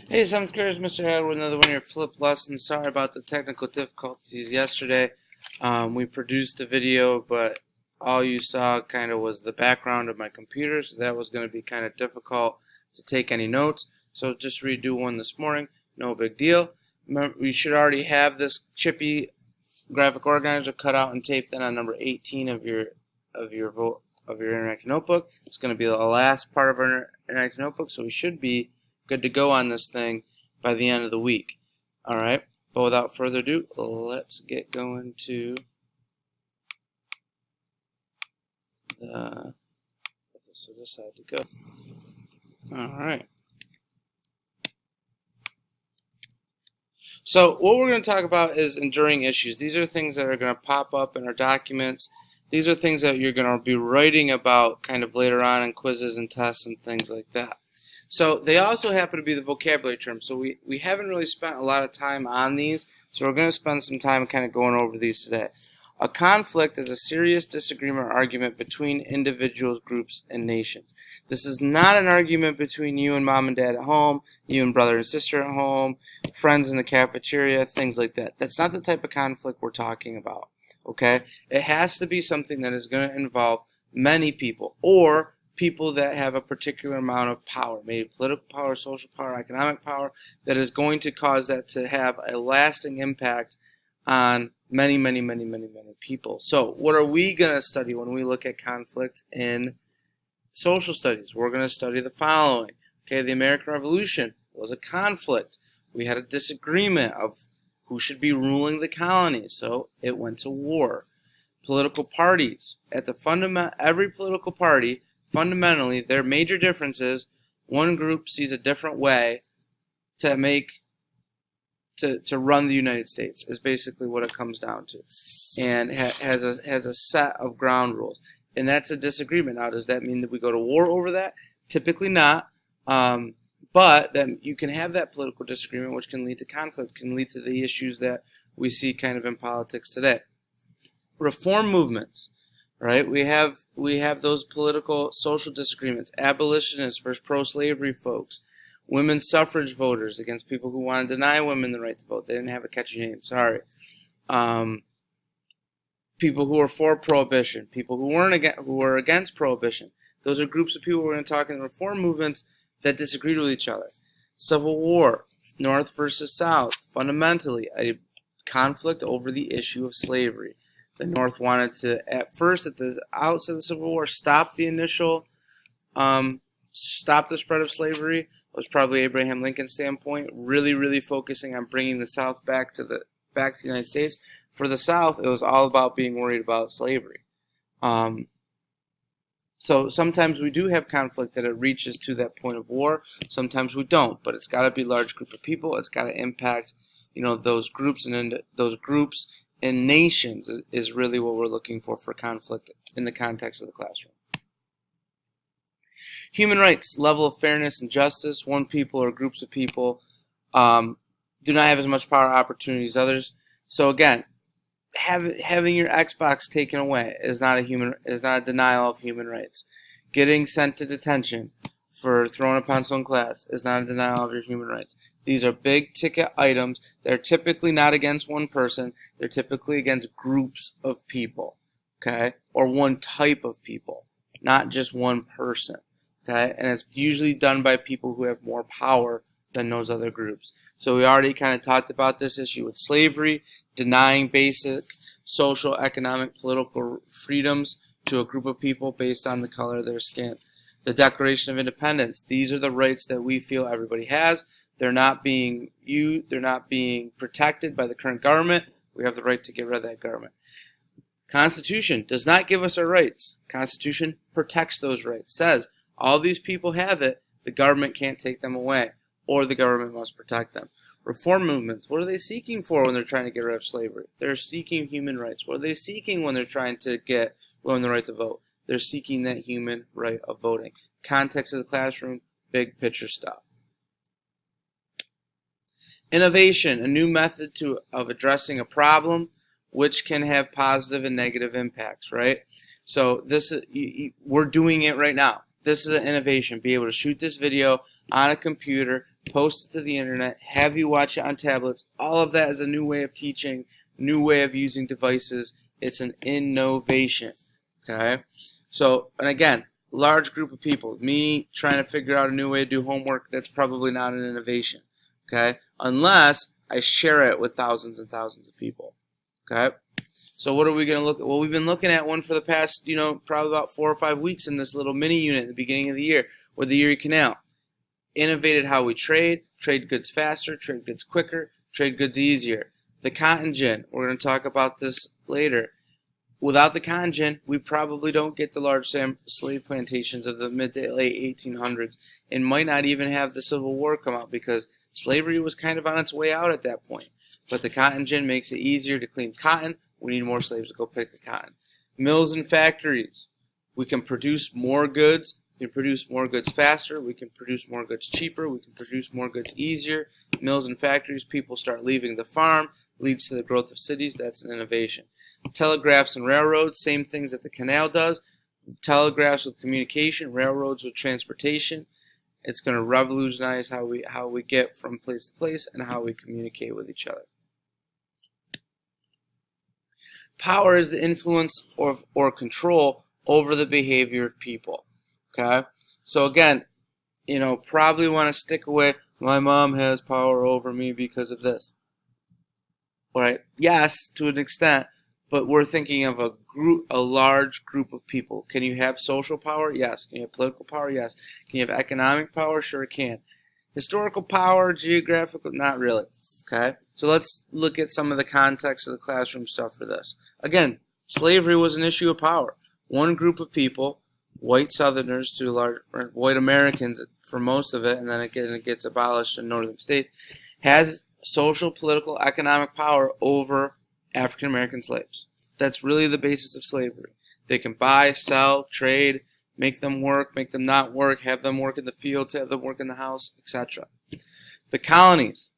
Hey, 7th graders, Mr. Howard with another one of your flip lessons. Sorry about the technical difficulties yesterday. We produced a video, but all you saw kind of was the background of my computer, so that was going to be kind of difficult to take any notes. So just redo one this morning, no big deal. Remember, you should already have this Chipe graphic organizer cut out and taped in on number 18 of your interactive notebook. It's going to be the last part of our interactive notebook, so we should be good to go on this thing by the end of the week. Alright, but without further ado, let's get going to this side to go. Alright. So what we're going to talk about is enduring issues. These are things that are going to pop up in our documents. These are things that you're going to be writing about kind of later on in quizzes and tests and things like that. So they also happen to be the vocabulary terms. So we haven't really spent a lot of time on these, so we're going to spend some time kind of going over these today. A conflict is a serious disagreement or argument between individuals, groups, and nations. This is not an argument between you and mom and dad at home, you and brother and sister at home, friends in the cafeteria, things like that. That's not the type of conflict we're talking about. Okay? It has to be something that is going to involve many people, or people that have a particular amount of power, maybe political power, social power, economic power, that is going to cause that to have a lasting impact on many people. So what are we going to study when we look at conflict in social studies? We're going to study the following. Okay, the American Revolution was a conflict. We had a disagreement of who should be ruling the colonies, so it went to war. Political parties. At the every political party, fundamentally, their major difference is one group sees a different way to run the United States, is basically what it comes down to, and has a set of ground rules, and that's a disagreement. Now, does that mean that we go to war over that? Typically not, but then you can have that political disagreement, which can lead to conflict, can lead to the issues that we see kind of in politics today. Reform movements. Right, we have those political, social disagreements. Abolitionists versus pro-slavery folks, women's suffrage voters against people who want to deny women the right to vote. They didn't have a catchy name. Sorry. People who are for prohibition, people who were against prohibition. Those are groups of people we're going to talk in the reform movements that disagreed with each other. Civil War, North versus South, fundamentally a conflict over the issue of slavery. The North wanted to, at first, at the outset of the Civil War, stop the spread of slavery. It was probably Abraham Lincoln's standpoint, really focusing on bringing the South back to the United States. For the South, it was all about being worried about slavery. So sometimes we do have conflict that it reaches to that point of war. Sometimes we don't, but it's got to be a large group of people. It's got to impact, those groups, and those groups and nations is really what we're looking for conflict in the context of the classroom. Human rights, level of fairness and justice. One people or groups of people do not have as much power or opportunity as others. So again, having your Xbox taken away is not a denial of human rights. Getting sent to detention for throwing a pencil in class is not a denial of your human rights. These are big ticket items. They're typically not against one person. They're typically against groups of people, okay? Or one type of people, not just one person, okay? And it's usually done by people who have more power than those other groups. So we already kind of talked about this issue with slavery, denying basic social, economic, political freedoms to a group of people based on the color of their skin. The Declaration of Independence. These are the rights that we feel everybody has. They're not being protected by the current government. We have the right to get rid of that government. Constitution does not give us our rights. Constitution protects those rights. Says all these people have it. The government can't take them away, or the government must protect them. Reform movements. What are they seeking for when they're trying to get rid of slavery? They're seeking human rights. What are they seeking when they're trying to get women the right to vote? They're seeking that human right of voting. Context of the classroom, big picture stuff. Innovation, a new method of addressing a problem which can have positive and negative impacts, right? So we're doing it right now. This is an innovation. Be able to shoot this video on a computer, post it to the internet, have you watch it on tablets. All of that is a new way of teaching, new way of using devices. It's an innovation. Okay? So, and again, large group of people. Me trying to figure out a new way to do homework, that's probably not an innovation. Okay? Unless I share it with thousands and thousands of people. Okay? So what are we going to look at? Well, we've been looking at one for the past, probably about 4 or 5 weeks in this little mini unit at the beginning of the year with the Erie Canal. Innovated how we trade goods faster, trade goods quicker, trade goods easier. The cotton gin, we're going to talk about this later. Without the cotton gin, we probably don't get the large slave plantations of the mid to late 1800s and might not even have the Civil War come out because slavery was kind of on its way out at that point. But the cotton gin makes it easier to clean cotton. We need more slaves to go pick the cotton. Mills and factories. We can produce more goods. We can produce more goods faster. We can produce more goods cheaper. We can produce more goods easier. Mills and factories, people start leaving the farm. Leads to the growth of cities. That's an innovation. Telegraphs and railroads, same things that the canal does. Telegraphs with communication, railroads with transportation. It's going to revolutionize how we get from place to place and how we communicate with each other. Power is the influence or control over the behavior of people. Okay? So again, probably want to stick away, my mom has power over me because of this. All right? Yes, to an extent, but we're thinking of a large group of people. Can you have social power? Yes. Can you have political power? Yes. Can you have economic power? Sure it can. Historical power, geographical, not really. Okay? So let's look at some of the context of the classroom stuff for this. Again, slavery was an issue of power. One group of people, white Southerners to large, or white Americans for most of it, and then it gets abolished in northern states, has social, political, economic power over African American slaves. That's really the basis of slavery. They can buy, sell, trade, make them work, make them not work, have them work in the fields, have them work in the house, etc. The colonies.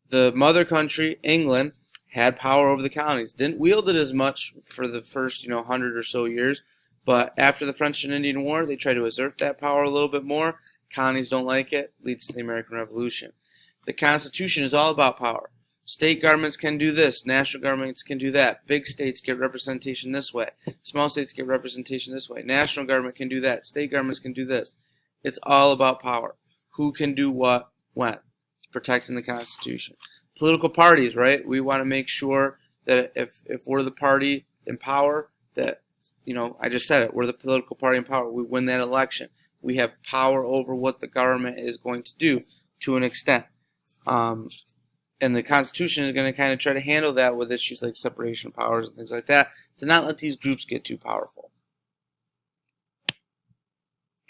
The mother country, England, had power over the colonies. Didn't wield it as much for the first 100 or so years, but after the French and Indian War, they tried to assert that power a little bit more. Colonies don't like it. Leads to the American Revolution. The Constitution is all about power. State governments can do this. National governments can do that. Big states get representation this way. Small states get representation this way. National government can do that. State governments can do this. It's all about power. Who can do what, when. Protecting the Constitution. Political parties, right? We want to make sure that if we're the party in power, that, I just said it, we're the political party in power. We win that election. We have power over what the government is going to do to an extent. And the Constitution is going to kind of try to handle that with issues like separation of powers and things like that, to not let these groups get too powerful.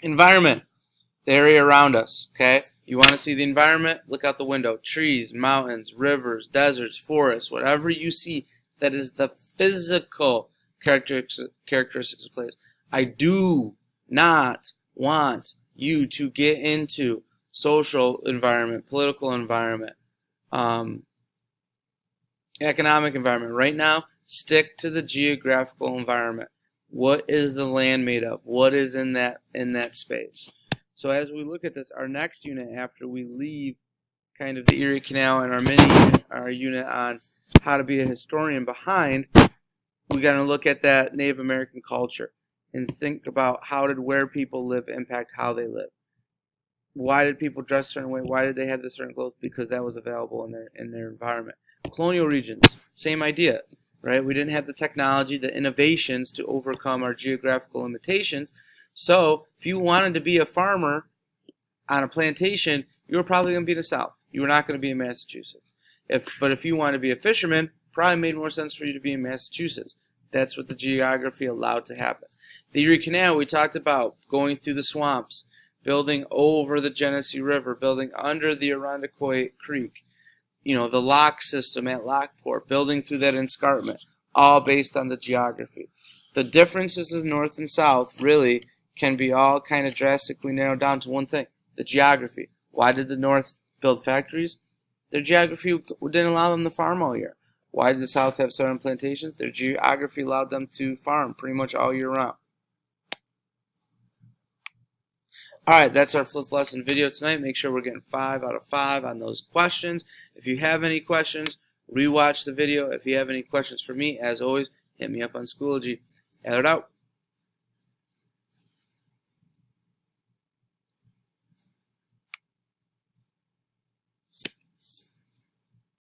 Environment, the area around us, okay? You want to see the environment? Look out the window. Trees, mountains, rivers, deserts, forests, whatever you see that is the physical characteristics of place. I do not want you to get into social environment, political environment, economic environment. Right now, stick to the geographical environment. What is the land made of? What is in that space? So as we look at this, our next unit after we leave kind of the Erie Canal and our mini unit, our unit on how to be a historian behind, we got to look at that Native American culture and think about how did where people live impact how they live. Why did people dress a certain way? Why did they have this certain clothes? Because that was available in their environment. Colonial regions, same idea, right? We didn't have the technology, the innovations to overcome our geographical limitations. So if you wanted to be a farmer on a plantation, you were probably going to be in the South. You were not going to be in Massachusetts. But if you wanted to be a fisherman, probably made more sense for you to be in Massachusetts. That's what the geography allowed to happen. The Erie Canal, we talked about going through the swamps, building over the Genesee River, building under the Irondequoit Creek, the lock system at Lockport, building through that escarpment, all based on the geography. The differences in North and South really can be all kind of drastically narrowed down to one thing, the geography. Why did the North build factories? Their geography didn't allow them to farm all year. Why did the South have southern plantations? Their geography allowed them to farm pretty much all year round. Alright, that's our flip lesson video tonight. Make sure we're getting 5 out of 5 on those questions. If you have any questions, rewatch the video. If you have any questions for me, as always, hit me up on Schoology. Head out.